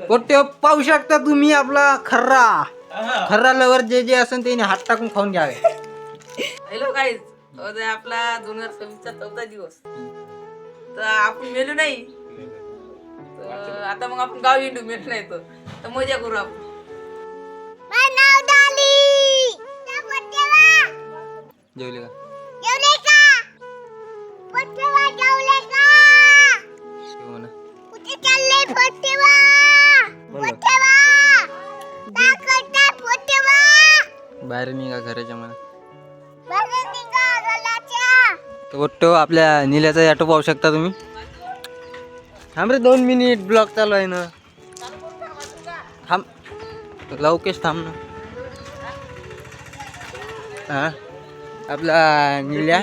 पोट्टे पाहू शकता तुम्ही आपला खर्रा लवर जे जे असेल ते हात टाकून खाऊन घ्यावे. हॅलो गाईज, उद्या आपला 2026चा 4था दिवस. तर आपण मेलो नाही, तर आता मग आपण गाव हिंडू मेलो नाही तर मजा करू आपण. जेवले का? म्हणा. बाहेर निघा घराच्या मला. पोट्टे आपल्या निल्याचा ऑटो पाहू शकता तुम्ही. थांब रे 2 मिनिट, ब्लॉक चालू आहे ना. थांब लवकेश, थांब ना. हा आपला निल्या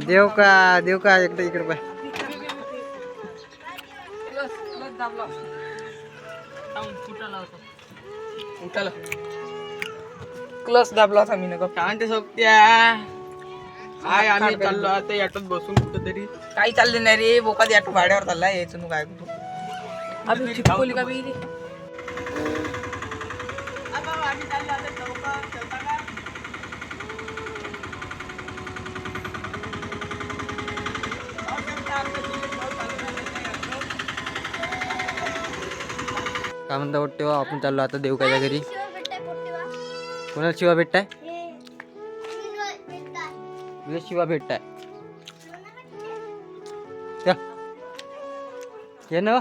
देव का इकडे पाय. क्लच दाबला होता मी नको शांत सोबत्या. हाय, आम्ही चाललो आता याटोत बसून कुठेतरी. काही चालले नाही रे, बोकादी ऑटो भाड्यावर चाललाय. यायचं काय कुठं आम्ही चिपकोली का बी. काय म्हणता पोट्टे? आपण चाललो आता देवकाच्या घरी. कोणाला शिवा भेटताय? तुला शिवा भेटताय ये ना.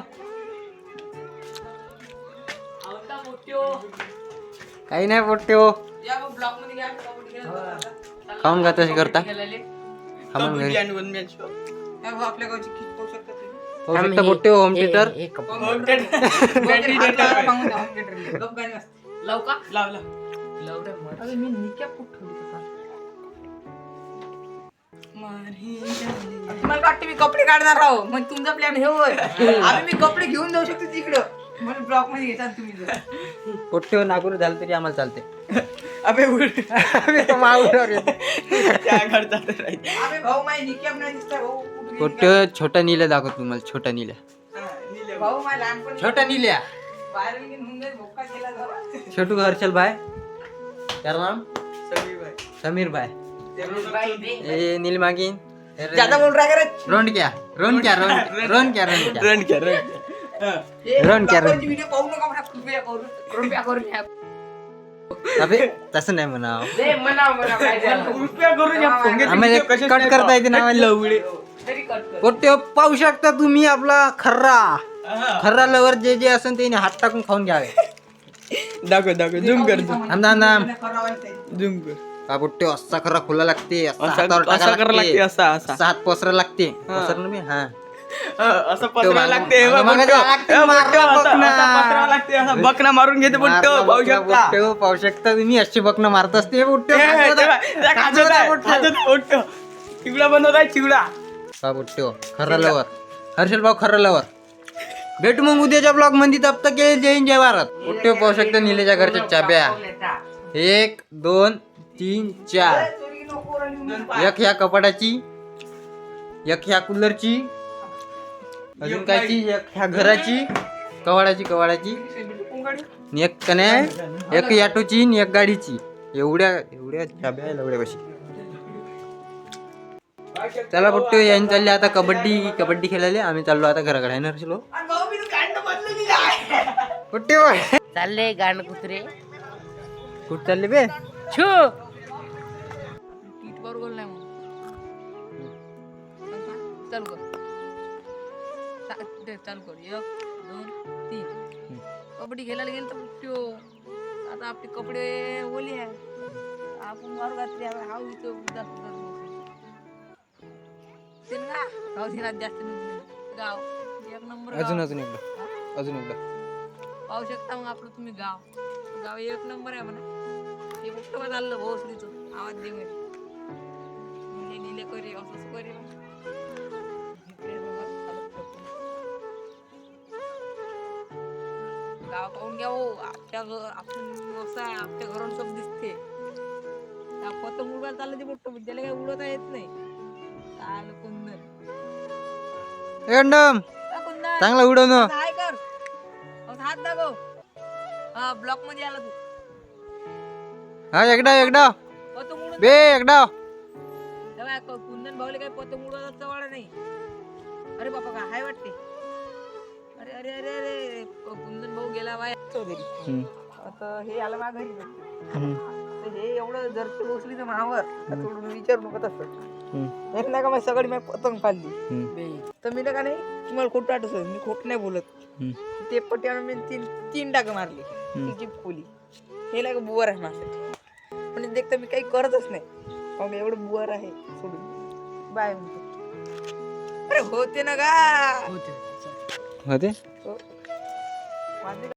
काही नाही पोट्टे हो. खाऊन का तशी करता? आपण घरी आपल्या गावची किट पाहू शकता तुम्ही. पाहू शकता पोट्टे हो. होम थिएटर मला वाटतं मी कपडे काढणार राहो, मग तुमचा प्लॅन हे होय. आम्ही मी कपडे घेऊन जाऊ शकतो तिकडं, म्हणून ब्लॉक मध्ये घेतात तुम्ही. पोट्टे हो नागपूर झालं तरी आम्हाला चालते. अबे भाऊ माय निक्याप नाही दिसता भाऊ. पोट्टे हो छोटा नील्या दाखवतो तुम्हाला. छोटा नील्या, भाऊ माय लहानपणी छोटा नील्या. बाहेर घेऊन जाईल भोका केला जरा. छोटू हर्षल भाई, त्याचं नाम समीर भाई. ये नील मागिन ज्यादा बोल रहा है रे. रोन क्या व्हिडिओ पाहू नका म्हणा, कृपया करून या. अबे तसं नाही म्हणावं. दे म्हणाव काय झालं. कृपया करून या फोंगे आम्हाला कट करता येते ना लवडे. तरी कट कर. पोट्टे पाहू शकता तुम्ही आपला खर्रा लवर जे जे असेल ते हात टाकून खाऊन घ्यावे. दाखव झूम कर. झूम कर. का पोट्टे असा खर्रा खुला लागते, असा करावं लागते. असा हात पसरा लागते. पसरणं मी हा असं पसरावं लागते. बकना मारून घेते बुट्टो. पाहू शकता. पाहू शकता तुम्ही अशी बकणं मारत असते बुट्टे. चिवडा बनवताय चिवडा. का बुट्टे खर्रा लवर. हर्षल भाऊ खर्रा लवर. भेटू मग उद्याच्या ब्लॉग मध्ये. तब तक जय हिंद जय भारत. बुट्टे पाहू शकता निलेच्या घरच्या चाब्या. 1 2 3 4. एक ह्या कपाटाची, एक ह्या कूलरची, अजून कायची, एक ह्या घराची कवाडाची, एक कन्या, एक ऑटोची, एक गाडीची. एवढ्या चाब्या आहे एवढ्यापाशी. चला बुट्टे यांनी चालले आता कबड्डी खेळायला. आम्ही चाललो आता घराकडे. आहे ना हर्षल बुट्टे चालले गाणं कुत्रे. कुठं चालले बे? छू कीट बरोबर नाही मग. चालू कर. चालू कर. 1 2 3. कबड्डी खेळायला गेलो तर बुट्ट्यो. आता आपले कपडे ओले आहे. आपण मारू घातले. हा इथं गाव दिनात जास्त गाव 1 नंबर. अजून एकदा पाहू शकता मग आपलं तुम्ही गाव 1 नंबर आहे म्हणा. हे फक्त चाललं भोसरीचं आवाज दे निले करे असं करे. गाव पाहून घ्या हो. आपण व्यवसाय आपल्या घरून सब दिसते. पतंग उडवायला चाललं ते मोठं पण त्याला काही उडवता येत नाही. आलं कुंदन. एकदम कुंदन चांगला उडवणं. हाय कर हात दाखव. हा ब्लॉक मध्ये आला तू. हा एकदा पतंग उडून बे एकदा तेव्हा कुंदन भाऊले काही पतंग उडवायचा चवाडा नाही. अरे बापा का हाय वाटते. अरे अरे अरे अरे कुंदन भाऊ गेला बाय. आता हे आलं मा घरी तर हे एवढं जर पोचली तर मावर थोडं विचारू नको तसं. एक ना का माझी सगळी माझी पतंग पाडली तर मी का नाही तुम्हाला खोटं आठवत मी खोट नाही बोलत. ते पट्ट्यानं मी तीन डाग मारली ती चिपकोली. हे लाग बुवार आहे माझ्यासाठी पण देखता मी काही करतच नाही. मग एवढं बुवार आहे सोडून बाय म्हणतो. अरे होते ना का होते माझे